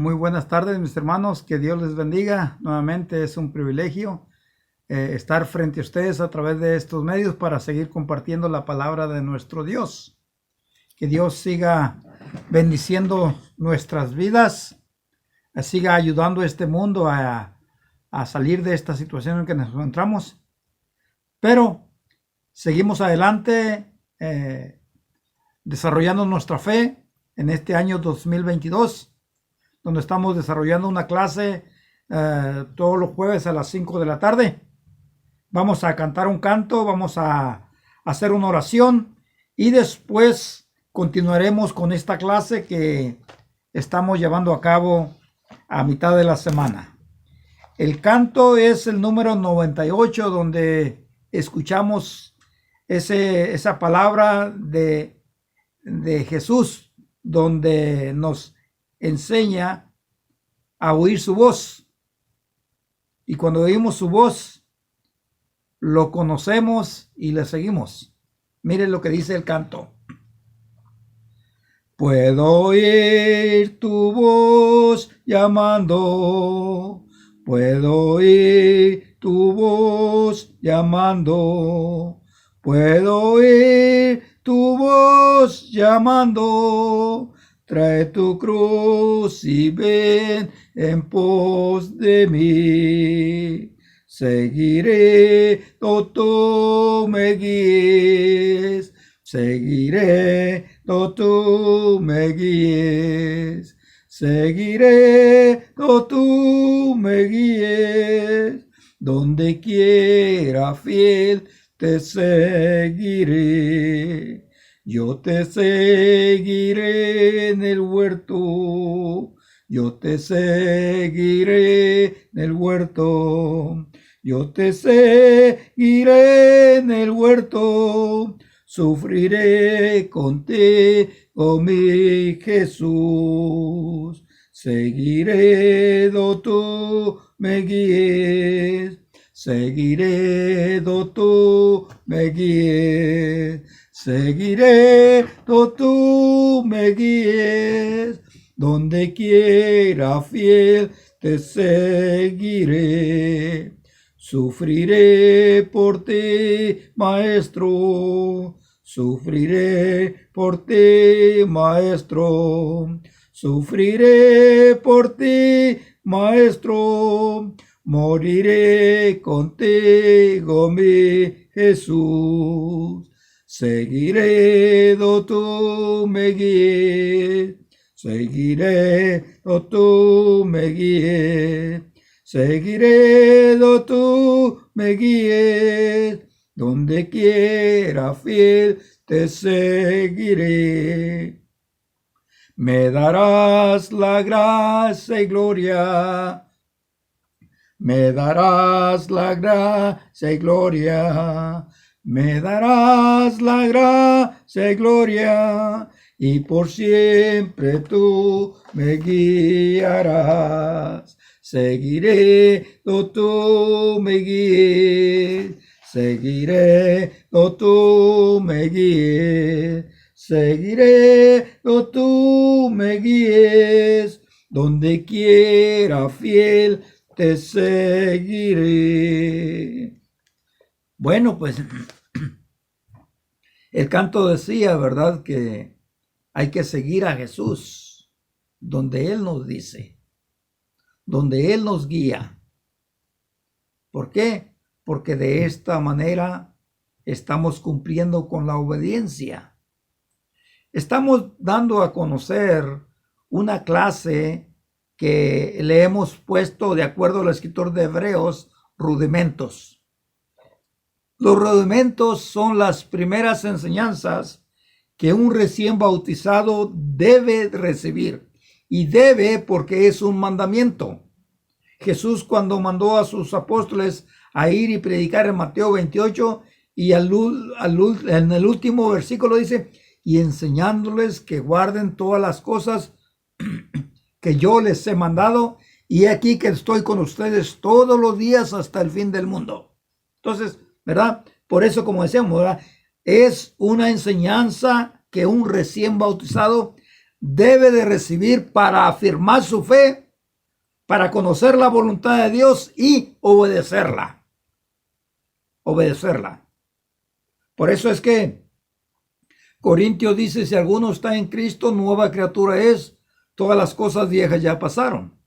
Muy buenas tardes, mis hermanos. Que Dios les bendiga. Nuevamente es un privilegio estar frente a ustedes a través de estos medios para seguir compartiendo la palabra de nuestro Dios. Que Dios siga bendiciendo nuestras vidas, siga ayudando a este mundo a salir de esta situación en que nos encontramos. Pero seguimos adelante desarrollando nuestra fe en este año 2022. Donde estamos desarrollando una clase todos los jueves a las 5 de la tarde. Vamos a cantar un canto, vamos a hacer una oración y después continuaremos con esta clase que estamos llevando a cabo a mitad de la semana. El canto es el número 98, donde escuchamos esa palabra de Jesús, donde nos enseña a oír su voz. Y cuando oímos su voz, lo conocemos y le seguimos. Miren lo que dice el canto. Puedo oír tu voz llamando, puedo oír tu voz llamando, puedo oír tu voz llamando. Trae tu cruz y ven en pos de mí. Seguiré, no tú me guíes. Seguiré, no tú me guíes. Seguiré, no tú me guíes. Donde quiera fiel te seguiré. Yo te seguiré en el huerto, yo te seguiré en el huerto, yo te seguiré en el huerto, sufriré contigo mi Jesús, seguiré do tú me guíes, seguiré do tú me guíes. Seguiré, no tú me guíes, donde quiera fiel te seguiré. Sufriré por ti, maestro, sufriré por ti, maestro, sufriré por ti, maestro, moriré contigo, mi Jesús. Seguiré do tú me guíes, seguiré do tú me guíes, seguiré do tú me guíes, donde quiera fiel te seguiré. Me darás la gracia y gloria, me darás la gracia y gloria. Me darás la gracia y gloria, y por siempre tú me guiarás. Seguiré do tú me guíes, seguiré do tú me guíes, seguiré do tú me guíes, donde quiera fiel te seguiré. Bueno, pues el canto decía, ¿verdad?, que hay que seguir a Jesús donde Él nos dice, donde Él nos guía. ¿Por qué? Porque de esta manera estamos cumpliendo con la obediencia. Estamos dando a conocer una clase que le hemos puesto, de acuerdo al escritor de Hebreos, rudimentos. Los rudimentos son las primeras enseñanzas que un recién bautizado debe recibir. Y debe porque es un mandamiento. Jesús, cuando mandó a sus apóstoles a ir y predicar en Mateo 28, y en el último versículo dice, y enseñándoles que guarden todas las cosas que yo les he mandado, y aquí que estoy con ustedes todos los días hasta el fin del mundo. Entonces, ¿verdad? Por eso, como decíamos, ¿verdad?, es una enseñanza que un recién bautizado debe de recibir para afirmar su fe, para conocer la voluntad de Dios y obedecerla. Obedecerla. Por eso es que Corintios dice, si alguno está en Cristo, nueva criatura es, todas las cosas viejas ya pasaron.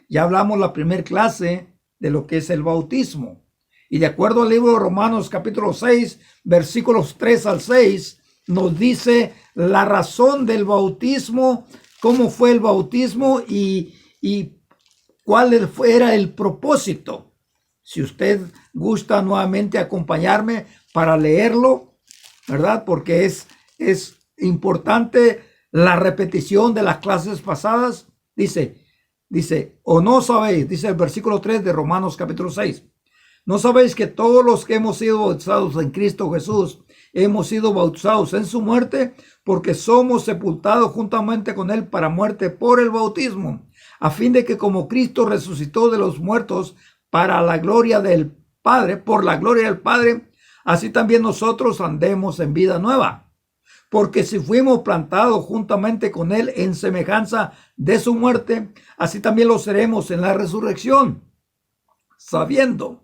Ya hablamos la primera clase de lo que es el bautismo. Y de acuerdo al libro de Romanos capítulo 6, versículos 3 al 6, nos dice la razón del bautismo, cómo fue el bautismo y cuál era el propósito. Si usted gusta nuevamente acompañarme para leerlo, ¿verdad? Porque es importante la repetición de las clases pasadas. Dice, o no sabéis, dice el versículo 3 de Romanos capítulo 6, ¿no sabéis que todos los que hemos sido bautizados en Cristo Jesús, hemos sido bautizados en su muerte? Porque somos sepultados juntamente con él para muerte por el bautismo, a fin de que como Cristo resucitó de los muertos para la gloria del Padre, por la gloria del Padre, así también nosotros andemos en vida nueva. Porque si fuimos plantados juntamente con él en semejanza de su muerte, así también lo seremos en la resurrección. Sabiendo,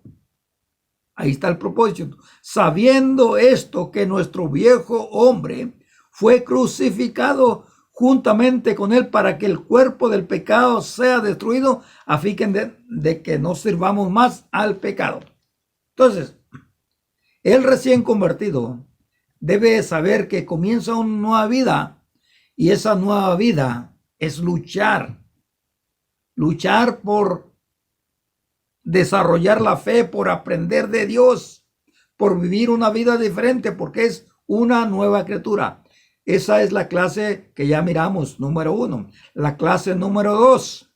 ahí está el propósito, sabiendo esto, que nuestro viejo hombre fue crucificado juntamente con él para que el cuerpo del pecado sea destruido, a fin de que no sirvamos más al pecado. Entonces, el recién convertido debe saber que comienza una nueva vida, y esa nueva vida es luchar por desarrollar la fe, por aprender de Dios, por vivir una vida diferente, porque es una nueva criatura. Esa es la clase que ya miramos, número 1. La clase número 2.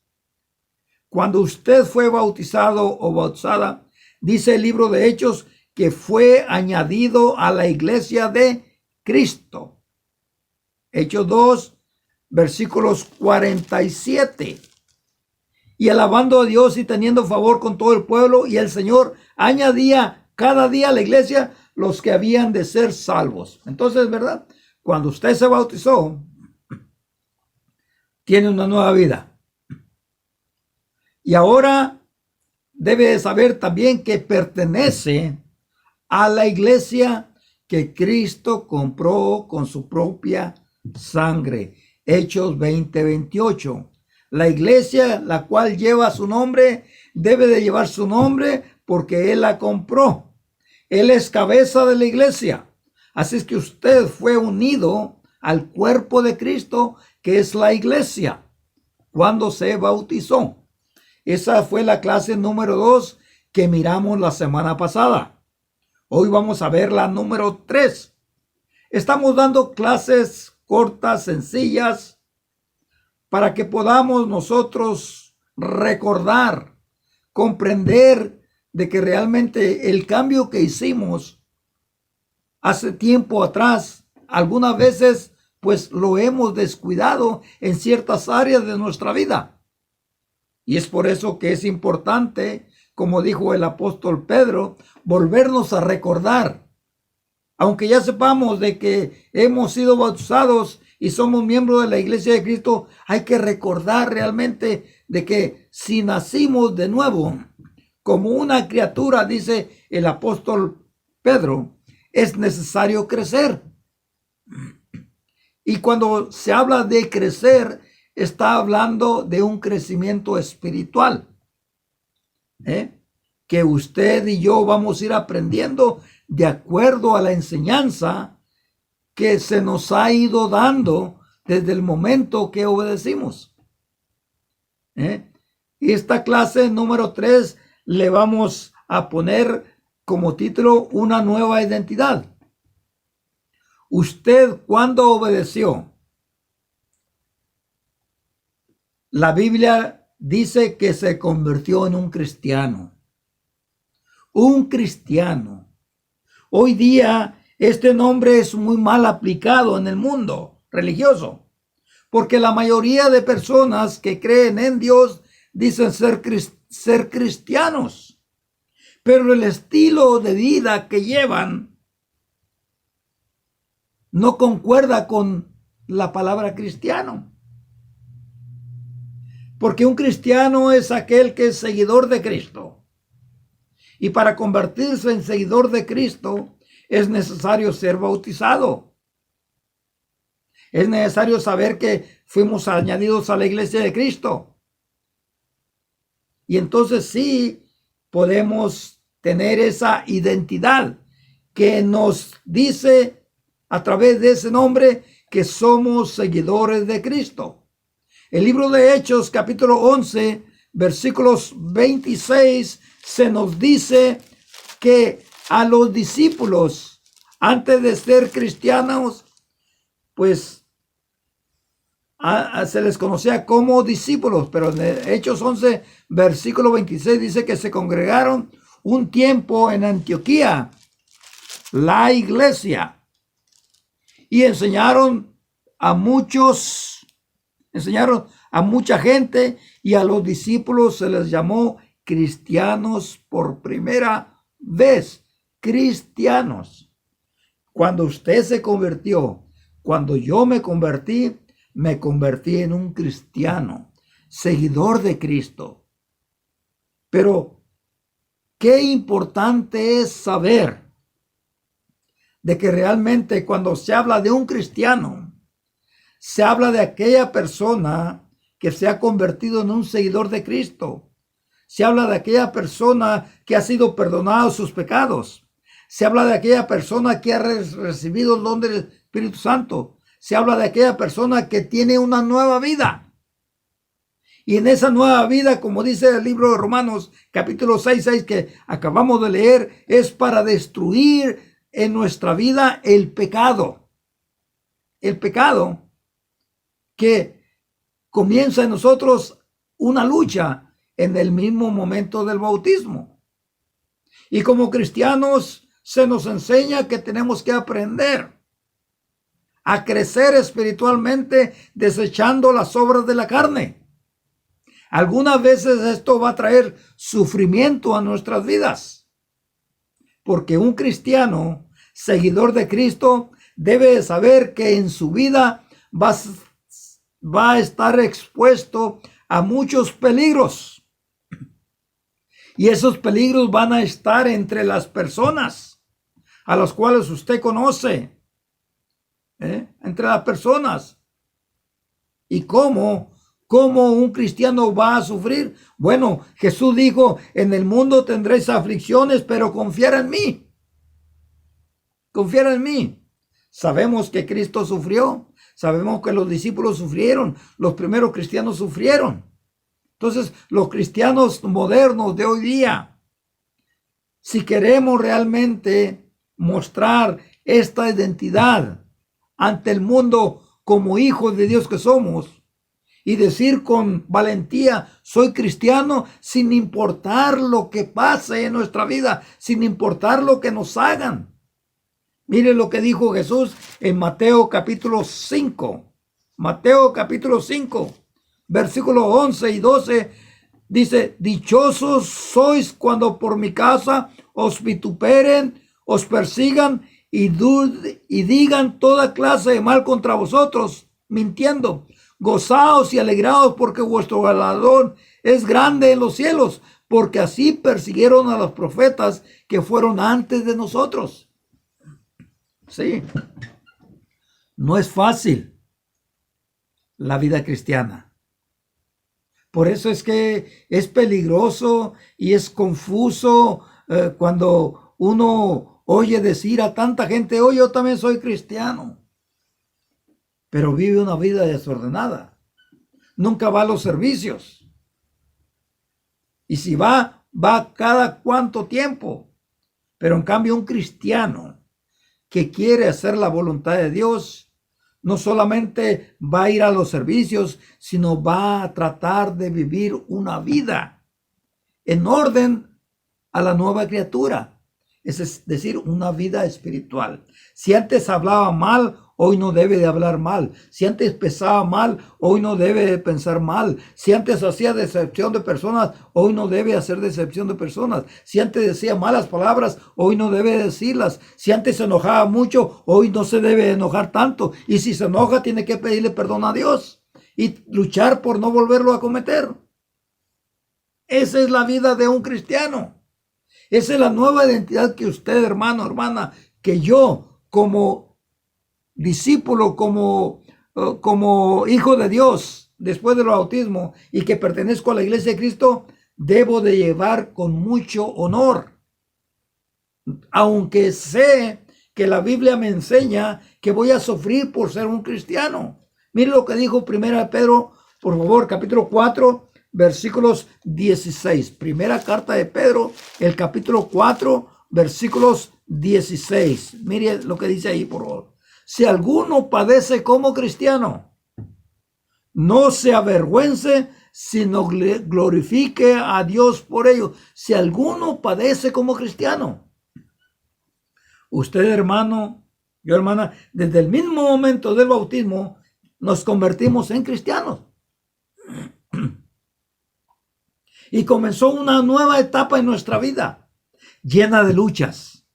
Cuando usted fue bautizado o bautizada, dice el libro de Hechos que fue añadido a la iglesia de Cristo. Hechos 2, versículos 47. Y alabando a Dios y teniendo favor con todo el pueblo, y el Señor añadía cada día a la iglesia los que habían de ser salvos. Entonces, ¿verdad? Cuando usted se bautizó, tiene una nueva vida. Y ahora debe saber también que pertenece a la iglesia que Cristo compró con su propia sangre. Hechos 20:28. La iglesia, la cual lleva su nombre, debe de llevar su nombre porque Él la compró. Él es cabeza de la iglesia. Así es que usted fue unido al cuerpo de Cristo, que es la iglesia, cuando se bautizó. Esa fue la clase número 2 que miramos la semana pasada. Hoy vamos a ver la número 3. Estamos dando clases cortas, sencillas, para que podamos nosotros recordar, comprender de que realmente el cambio que hicimos hace tiempo atrás, algunas veces pues lo hemos descuidado en ciertas áreas de nuestra vida. Y es por eso que es importante, como dijo el apóstol Pedro, volvernos a recordar. Aunque ya sepamos de que hemos sido bautizados y somos miembros de la iglesia de Cristo, hay que recordar realmente de que si nacimos de nuevo, como una criatura, dice el apóstol Pedro, es necesario crecer. Y cuando se habla de crecer, está hablando de un crecimiento espiritual, que usted y yo vamos a ir aprendiendo de acuerdo a la enseñanza que se nos ha ido dando desde el momento que obedecimos. Y esta clase número 3 le vamos a poner como título una nueva identidad. ¿Usted cuándo obedeció? La Biblia dice que se convirtió en un cristiano. Un cristiano. Hoy día este nombre es muy mal aplicado en el mundo religioso, porque la mayoría de personas que creen en Dios dicen ser cristianos, pero el estilo de vida que llevan no concuerda con la palabra cristiano. Porque un cristiano es aquel que es seguidor de Cristo. Y para convertirse en seguidor de Cristo es necesario ser bautizado. Es necesario saber que fuimos añadidos a la iglesia de Cristo. Y entonces sí podemos tener esa identidad que nos dice a través de ese nombre que somos seguidores de Cristo. El libro de Hechos, capítulo 11, versículos 26, se nos dice que a los discípulos, antes de ser cristianos, pues se les conocía como discípulos, pero en Hechos 11, versículo 26 dice que se congregaron un tiempo en Antioquía, la iglesia, y enseñaron a mucha gente, y a los discípulos se les llamó cristianos por primera vez. Cristianos. Cuando usted se convirtió, cuando yo me convertí en un cristiano, seguidor de Cristo. Pero qué importante es saber de que realmente cuando se habla de un cristiano, se habla de aquella persona que se ha convertido en un seguidor de Cristo. Se habla de aquella persona que ha sido perdonado sus pecados. Se habla de aquella persona que ha recibido el don del Espíritu Santo. Se habla de aquella persona que tiene una nueva vida. Y en esa nueva vida, como dice el libro de Romanos, capítulo 6 que acabamos de leer, es para destruir en nuestra vida el pecado. El pecado que comienza en nosotros una lucha en el mismo momento del bautismo. Y como cristianos se nos enseña que tenemos que aprender a crecer espiritualmente desechando las obras de la carne. Algunas veces esto va a traer sufrimiento a nuestras vidas, porque un cristiano, seguidor de Cristo, debe saber que en su vida va a estar expuesto a muchos peligros. Y esos peligros van a estar entre las personas a las cuales usted conoce. Entre las personas. ¿Y cómo un cristiano va a sufrir? Bueno, Jesús dijo, en el mundo tendréis aflicciones, pero confiad en mí. Confiad en mí. Sabemos que Cristo sufrió. Sabemos que los discípulos sufrieron. Los primeros cristianos sufrieron. Entonces, los cristianos modernos de hoy día, si queremos realmente mostrar esta identidad ante el mundo como hijos de Dios que somos, y decir con valentía, soy cristiano, sin importar lo que pase en nuestra vida, sin importar lo que nos hagan. Mire lo que dijo Jesús en Mateo capítulo 5. Mateo capítulo 5, versículos 11 y 12, dice, dichosos sois cuando por mi casa os vituperen, os persigan y digan toda clase de mal contra vosotros, mintiendo. Gozaos y alegraos porque vuestro galardón es grande en los cielos, porque así persiguieron a los profetas que fueron antes de nosotros. Sí, no es fácil la vida cristiana. Por eso es que es peligroso y es confuso cuando uno oye decir a tanta gente, oh, yo también soy cristiano, pero vive una vida desordenada. Nunca va a los servicios. Y si va cada cuánto tiempo. Pero en cambio un cristiano que quiere hacer la voluntad de Dios, no solamente va a ir a los servicios, sino va a tratar de vivir una vida en orden a la nueva criatura. Es decir, una vida espiritual. Si antes hablaba mal, hoy no debe de hablar mal. Si antes pensaba mal, hoy no debe de pensar mal. Si antes hacía decepción de personas, hoy no debe hacer decepción de personas. Si antes decía malas palabras, hoy no debe decirlas. Si antes se enojaba mucho, hoy no se debe enojar tanto. Y si se enoja, tiene que pedirle perdón a Dios. y luchar por no volverlo a cometer. Esa es la vida de un cristiano. Esa es la nueva identidad que usted, hermano, hermana, que yo como discípulo, como hijo de Dios, después del bautismo y que pertenezco a la iglesia de Cristo, debo de llevar con mucho honor. Aunque sé que la Biblia me enseña que voy a sufrir por ser un cristiano. Mire lo que dijo 1 Pedro, por favor, capítulo 4, versículos 16. Primera carta de Pedro, el capítulo 4, versículos 16. Mire lo que dice ahí, por favor. Si alguno padece como cristiano, no se avergüence, sino glorifique a Dios por ello. Si alguno padece como cristiano, usted, hermano, yo, hermana, desde el mismo momento del bautismo nos convertimos en cristianos. Y comenzó una nueva etapa en nuestra vida, llena de luchas.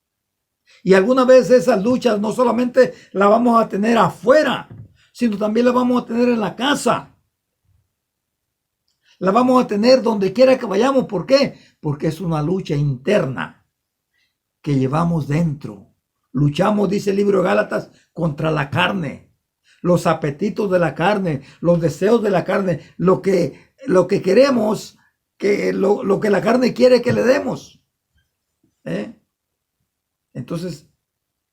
Y alguna vez esas luchas no solamente las vamos a tener afuera, sino también las vamos a tener en la casa. La vamos a tener donde quiera que vayamos. ¿Por qué? Porque es una lucha interna que llevamos dentro. Luchamos, dice el libro de Gálatas, contra la carne, los apetitos de la carne, los deseos de la carne, lo que queremos, lo que la carne quiere que le demos. Entonces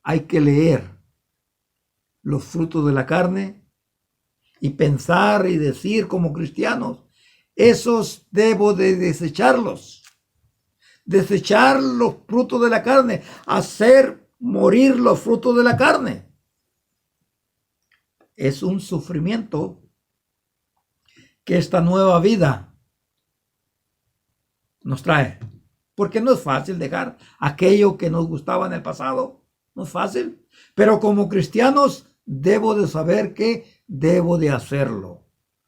hay que leer los frutos de la carne y pensar y decir como cristianos, esos debo de desecharlos. Desechar los frutos de la carne, hacer morir los frutos de la carne. Es un sufrimiento que esta nueva vida nos trae. Porque no es fácil dejar aquello que nos gustaba en el pasado. No es fácil. Pero como cristianos debo de saber que debo de hacerlo.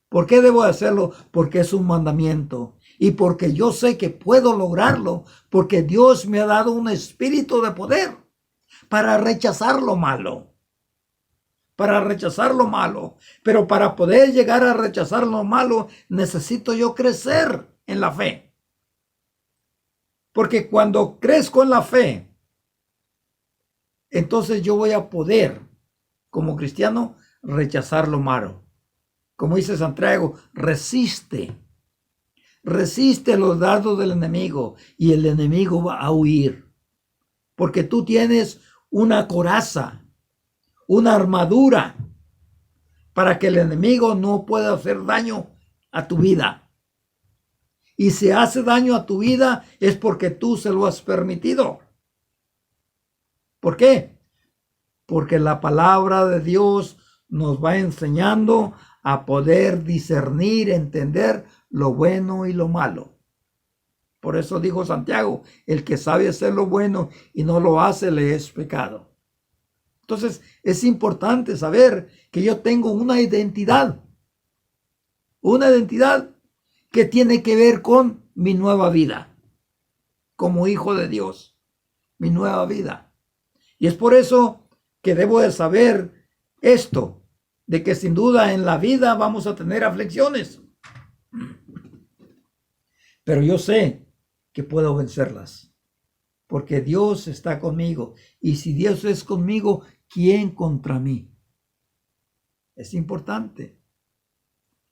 ¿Por qué debo de hacerlo? Porque es un mandamiento. Y porque yo sé que puedo lograrlo. Porque Dios me ha dado un espíritu de poder para rechazar lo malo. Para rechazar lo malo. Pero para poder llegar a rechazar lo malo, necesito yo crecer en la fe. Porque cuando crezco en la fe, entonces yo voy a poder, como cristiano, rechazar lo malo. Como dice Santiago, resiste los dardos del enemigo y el enemigo va a huir. Porque tú tienes una coraza, una armadura, para que el enemigo no pueda hacer daño a tu vida. Y si hace daño a tu vida es porque tú se lo has permitido. ¿Por qué? Porque la palabra de Dios nos va enseñando a poder discernir, entender lo bueno y lo malo. Por eso dijo Santiago, el que sabe hacer lo bueno y no lo hace le es pecado. Entonces es importante saber que yo tengo una identidad que tiene que ver con mi nueva vida, como hijo de Dios, mi nueva vida. Y es por eso que debo de saber esto, de que sin duda en la vida vamos a tener aflicciones. Pero yo sé que puedo vencerlas, porque Dios está conmigo. Y si Dios es conmigo, ¿quién contra mí? Es importante.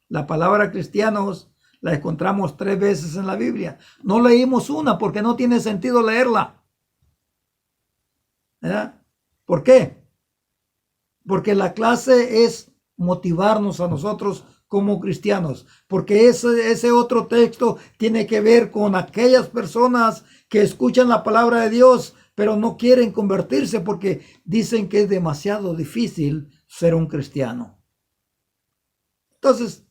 La palabra cristianos la encontramos 3 veces en la Biblia. No leímos una porque no tiene sentido leerla. ¿Verdad? ¿Por qué? Porque la clase es motivarnos a nosotros como cristianos. Porque ese otro texto tiene que ver con aquellas personas que escuchan la palabra de Dios, pero no quieren convertirse porque dicen que es demasiado difícil ser un cristiano. Entonces,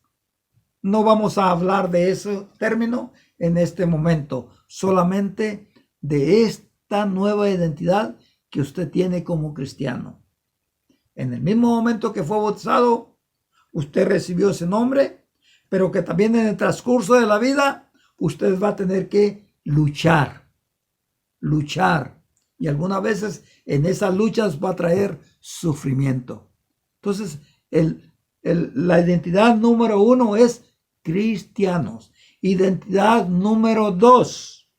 no vamos a hablar de ese término en este momento, solamente de esta nueva identidad que usted tiene como cristiano. En el mismo momento que fue bautizado, usted recibió ese nombre, pero que también en el transcurso de la vida, usted va a tener que luchar. Y algunas veces en esas luchas va a traer sufrimiento. Entonces, la identidad número 1 es cristianos. Identidad número 2,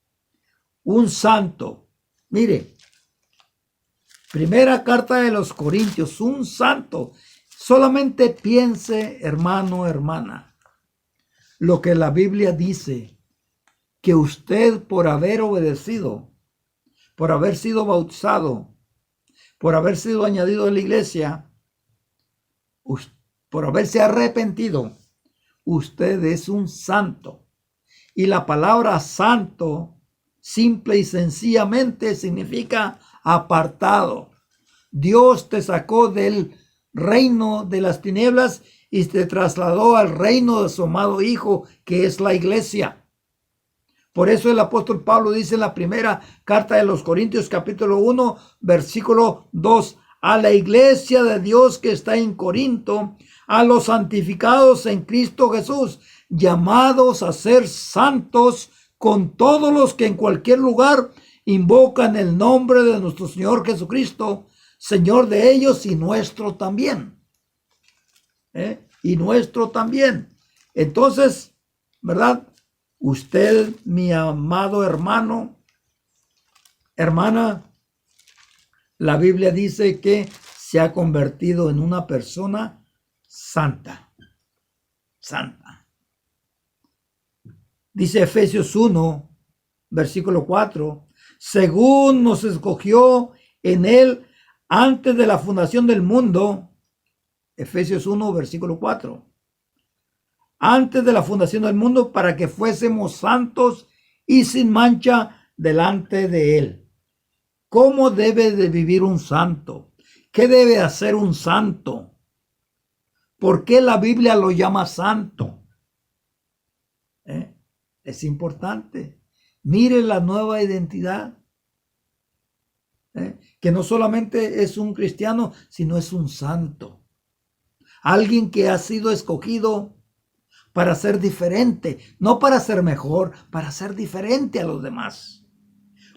un santo. Mire, primera carta de los Corintios, un santo. Solamente piense, hermano, hermana, lo que la Biblia dice, que usted por haber obedecido, por haber sido bautizado, por haber sido añadido a la iglesia, por haberse arrepentido, usted es un santo. Y la palabra santo, simple y sencillamente, significa apartado. Dios te sacó del reino de las tinieblas y te trasladó al reino de su amado Hijo, que es la iglesia. Por eso el apóstol Pablo dice en la primera carta de los Corintios, capítulo 1, versículo 2, a la iglesia de Dios que está en Corinto, a los santificados en Cristo Jesús, llamados a ser santos con todos los que en cualquier lugar invocan el nombre de nuestro Señor Jesucristo, Señor de ellos y nuestro también. Y nuestro también. Entonces, ¿verdad? Usted, mi amado hermano, hermana, la Biblia dice que se ha convertido en una persona santa. Santa. Dice Efesios 1, versículo 4, según nos escogió en él antes de la fundación del mundo. Efesios 1, versículo 4. Antes de la fundación del mundo, para que fuésemos santos y sin mancha delante de él. ¿Cómo debe de vivir un santo? ¿Qué debe hacer un santo? ¿Por qué la Biblia lo llama santo? Es importante. Mire la nueva identidad. Que no solamente es un cristiano, sino es un santo. Alguien que ha sido escogido para ser diferente, no para ser mejor, para ser diferente a los demás.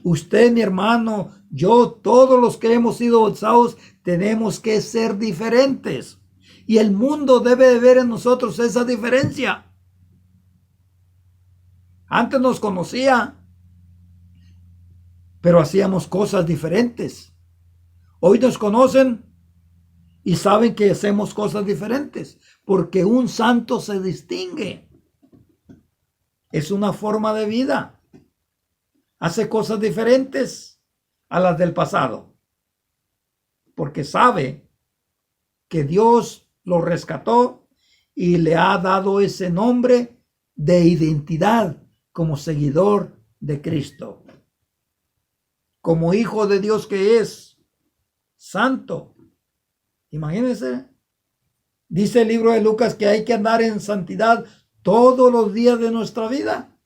Usted, mi hermano, yo, todos los que hemos sido bautizados, tenemos que ser diferentes. Y el mundo debe de ver en nosotros esa diferencia. Antes nos conocía, pero hacíamos cosas diferentes. Hoy nos conocen y saben que hacemos cosas diferentes, porque un santo se distingue. Es una forma de vida. Hace cosas diferentes a las del pasado, porque sabe que Dios lo rescató y le ha dado ese nombre de identidad como seguidor de Cristo, como hijo de Dios que es santo. Imagínense, dice el libro de Lucas que hay que andar en santidad todos los días de nuestra vida.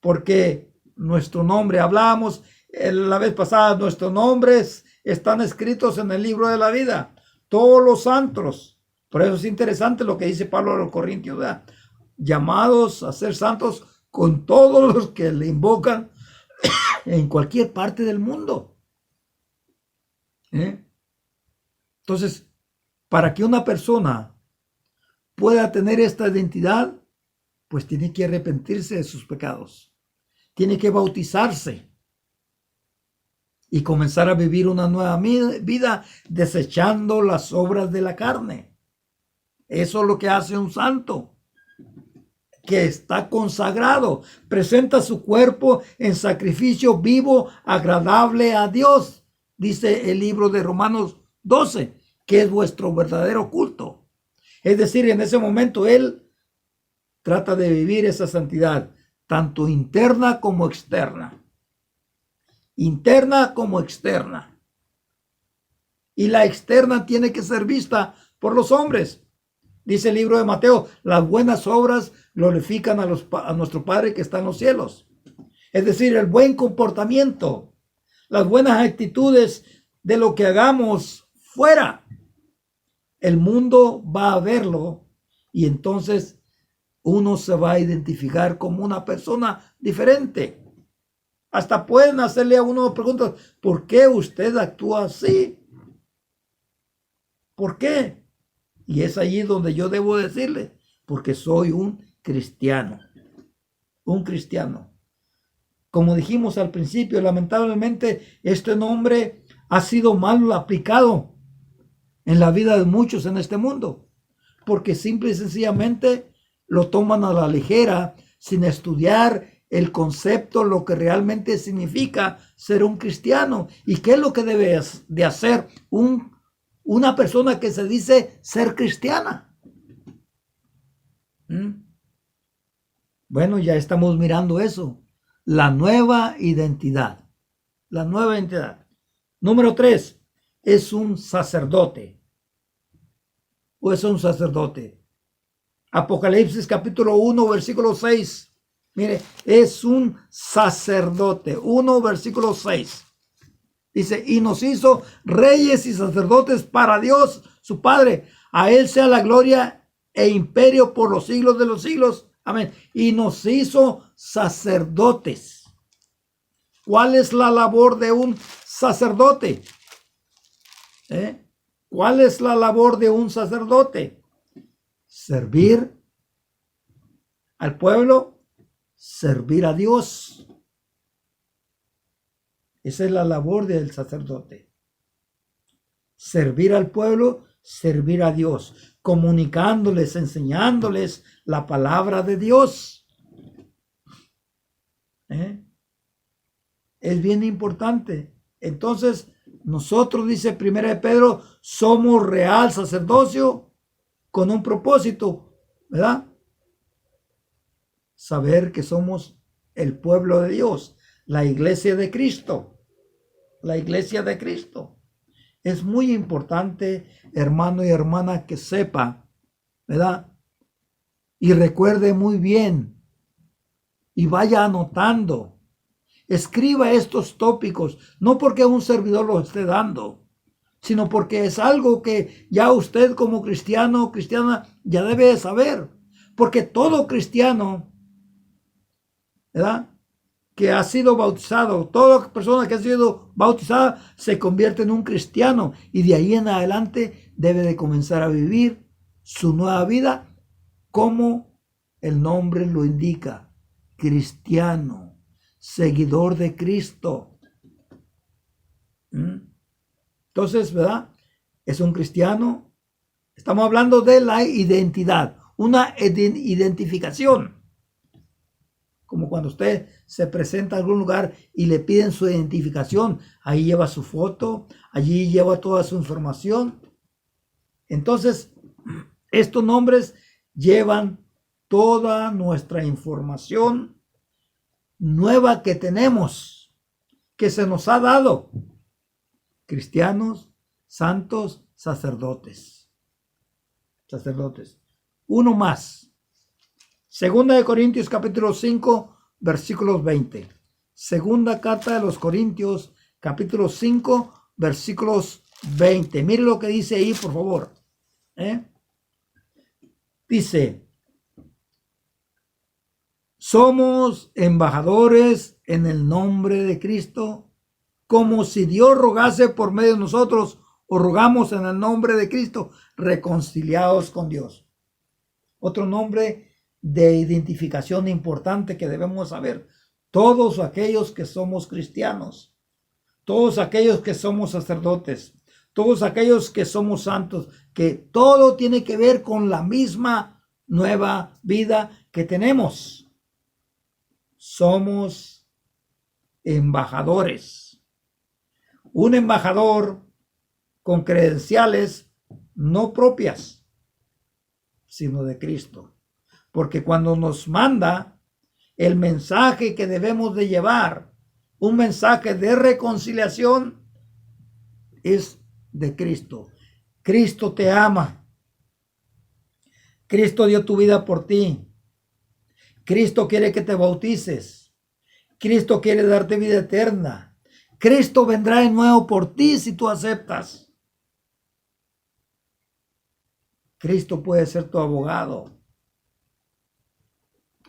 Porque nuestro nombre, hablamos la vez pasada, nuestros nombres están escritos en el libro de la vida. Todos los santos. Por eso es interesante lo que dice Pablo a los Corintios, ¿verdad? Llamados a ser santos con todos los que le invocan en cualquier parte del mundo. Entonces, para que una persona pueda tener esta identidad, pues tiene que arrepentirse de sus pecados. Tiene que bautizarse y comenzar a vivir una nueva vida desechando las obras de la carne. Eso es lo que hace un santo, que está consagrado, presenta su cuerpo en sacrificio vivo, agradable a Dios. Dice el libro de Romanos 12, que es vuestro verdadero culto. Es decir, en ese momento él trata de vivir esa santidad, tanto interna como externa. Interna como externa. Y la externa tiene que ser vista por los hombres. Dice el libro de Mateo, las buenas obras glorifican a nuestro Padre que está en los cielos. Es decir, el buen comportamiento, las buenas actitudes de lo que hagamos fuera. El mundo va a verlo y entonces uno se va a identificar como una persona diferente. Hasta pueden hacerle a uno preguntas, ¿por qué usted actúa así? ¿Por qué? Y es allí donde yo debo decirle, porque soy un cristiano. Un cristiano. Como dijimos al principio, lamentablemente este nombre ha sido mal aplicado en la vida de muchos en este mundo, porque simple y sencillamente lo toman a la ligera sin estudiar el concepto, lo que realmente significa ser un cristiano y qué es lo que debe de hacer una persona que se dice ser cristiana. Bueno, ya estamos mirando eso. La nueva identidad. La nueva identidad. Número 3. Es un sacerdote. O es un sacerdote. Apocalipsis capítulo 1, versículo 6. Mire, es un sacerdote. 1, versículo 6. Dice, y nos hizo reyes y sacerdotes para Dios, su Padre. A Él sea la gloria e imperio por los siglos de los siglos. Amén. Y nos hizo sacerdotes. ¿Cuál es la labor de un sacerdote? ¿Cuál es la labor de un sacerdote? Servir al pueblo, servir a Dios. Esa es la labor del sacerdote. Servir al pueblo, servir a Dios, comunicándoles, enseñándoles la palabra de Dios. Es bien importante. Entonces, nosotros, dice 1 Pedro, somos real sacerdocio con un propósito, ¿verdad? Saber que somos el pueblo de Dios, la iglesia de Cristo. La iglesia de Cristo. Es muy importante, hermano y hermana, que sepa, ¿verdad? Y recuerde muy bien y vaya anotando. Escriba estos tópicos, no porque un servidor lo esté dando, sino porque es algo que ya usted como cristiano o cristiana ya debe saber. Porque todo cristiano, ¿verdad?, que ha sido bautizado, toda persona que ha sido bautizada se convierte en un cristiano y de ahí en adelante debe de comenzar a vivir su nueva vida como el nombre lo indica, cristiano, seguidor de Cristo. Entonces, ¿verdad? Es un cristiano. Estamos hablando de la identidad, una identificación. Como cuando usted se presenta a algún lugar y le piden su identificación, ahí lleva su foto, allí lleva toda su información. Entonces, estos nombres llevan toda nuestra información nueva que tenemos, que se nos ha dado. Cristianos, santos, sacerdotes. Sacerdotes. Uno más. Segunda de Corintios capítulo 5, versículos 20. Segunda carta de los Corintios capítulo 5, versículos 20. Mire lo que dice ahí, por favor. Dice, somos embajadores en el nombre de Cristo, como si Dios rogase por medio de nosotros, o rogamos en el nombre de Cristo, reconciliados con Dios. Otro nombre de identificación importante que debemos saber. Todos aquellos que somos cristianos, todos aquellos que somos sacerdotes, todos aquellos que somos santos, que todo tiene que ver con la misma nueva vida que tenemos. Somos embajadores. Un embajador con credenciales no propias, sino de Cristo. Porque cuando nos manda el mensaje que debemos de llevar, un mensaje de reconciliación, es de Cristo. Cristo te ama. Cristo dio tu vida por ti. Cristo quiere que te bautices. Cristo quiere darte vida eterna. Cristo vendrá de nuevo por ti si tú aceptas. Cristo puede ser tu abogado.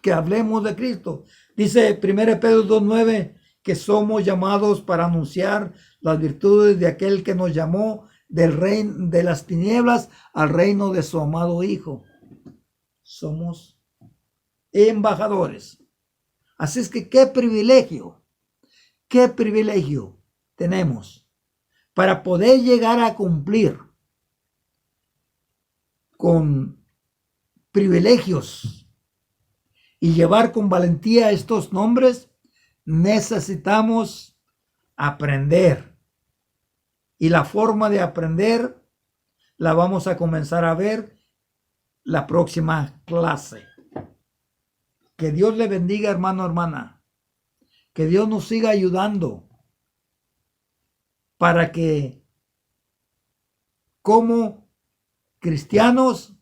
Que hablemos de Cristo. Dice 1 Pedro 2:9 que somos llamados para anunciar las virtudes de aquel que nos llamó del reino de las tinieblas al reino de su amado Hijo. Somos embajadores. Así es que qué privilegio tenemos para poder llegar a cumplir con privilegios y llevar con valentía estos nombres. Necesitamos aprender, y la forma de aprender la vamos a comenzar a ver la próxima clase. Que Dios le bendiga, hermano, hermana. Que Dios nos siga ayudando para que como cristianos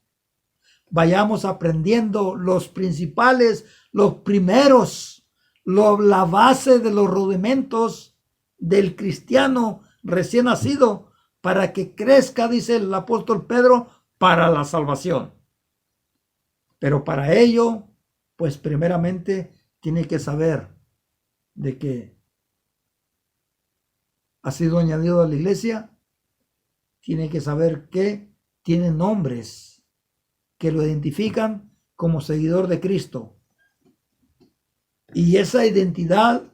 vayamos aprendiendo los principales, los primeros, la base de los rudimentos del cristiano recién nacido, para que crezca, dice el apóstol Pedro, para la salvación. Pero para ello, pues primeramente tiene que saber de que ha sido añadido a la iglesia, tiene que saber que tiene nombres que lo identifican como seguidor de Cristo. Y esa identidad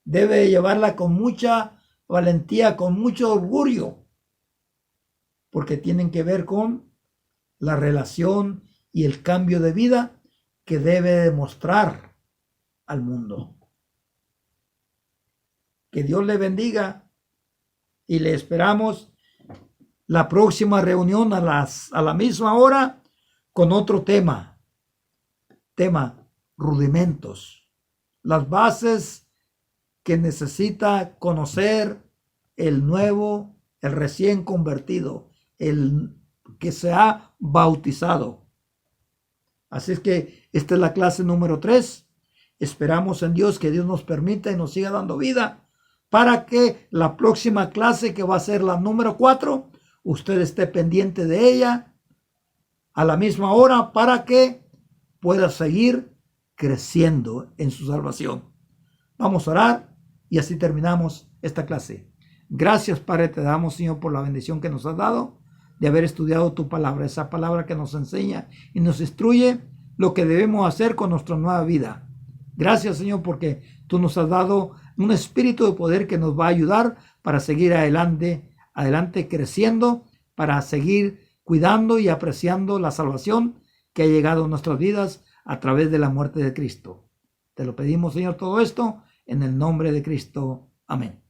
debe llevarla con mucha valentía, con mucho orgullo, porque tienen que ver con la relación y el cambio de vida que debe demostrar al mundo. Que Dios le bendiga y le esperamos la próxima reunión a la misma hora con otro tema. Rudimentos. Las bases que necesita conocer el nuevo, el recién convertido, el que se ha bautizado. Así es que esta es la clase número 3. Esperamos en Dios que Dios nos permita y nos siga dando vida para que la próxima clase, que va a ser la número 4, usted esté pendiente de ella a la misma hora para que pueda seguir creciendo en su salvación. Vamos a orar y así terminamos esta clase. Gracias, Padre, te damos, Señor, por la bendición que nos has dado de haber estudiado tu palabra, esa palabra que nos enseña y nos instruye lo que debemos hacer con nuestra nueva vida. Gracias, Señor, porque tú nos has dado un espíritu de poder que nos va a ayudar para seguir adelante creciendo, para seguir cuidando y apreciando la salvación que ha llegado a nuestras vidas a través de la muerte de Cristo. Te lo pedimos, Señor, todo esto en el nombre de Cristo. Amén.